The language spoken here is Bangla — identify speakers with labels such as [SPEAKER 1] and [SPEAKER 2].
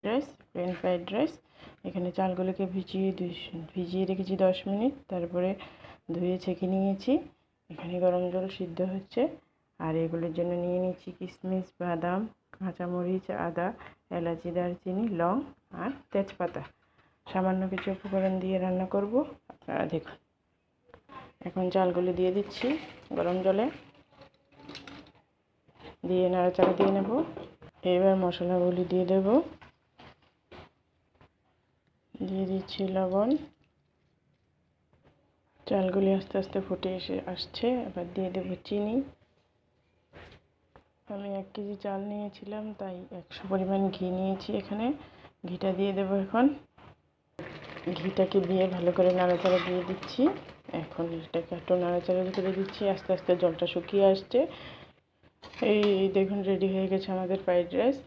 [SPEAKER 1] Rice, plane fried rice. এখানে চালগুলোকে ভিজিয়ে রেখেছি 10 মিনিট, তারপরে ধুয়ে ছেঁকে নিয়েছি। এখানে গরম জল সিদ্ধ হচ্ছে। আর এগুলোর জন্য নিয়ে নিচ্ছি কিশমিশ, বাদাম, কাঁচামরিচ, আদা, এলাচি, দারচিনি, লং আর তেজপাতা। সামান্য কিছু উপকরণ দিয়ে রান্না করব, আপনারা দেখুন। এখন চালগুলো দিয়ে দিচ্ছি গরম জলে, দিয়ে নাড়াচাড়া দিয়ে নেব। এবার মশলাগুলি দিয়ে দেব। দিয়ে দিচ্ছি লবণ। চালগুলি আস্তে আস্তে ফুটে আসছে। এবার দিয়ে দেব চিনি। আমি 1 কেজি চাল নিয়েছিলাম, তাই 100 পরিমাণ ঘি নিয়েছি। এখানে ঘিটা দিয়ে দেব। এখন ঘিটাকে দিয়ে ভালো করে নাড়াচাড়া দিয়ে দিচ্ছি। এখন এটাকে একটু নাড়াচাড়া করে দিচ্ছি। আস্তে আস্তে জলটা শুকিয়ে আসছে। এই দেখুন, রেডি হয়ে গেছে আমাদের ফ্রাইড রাইস।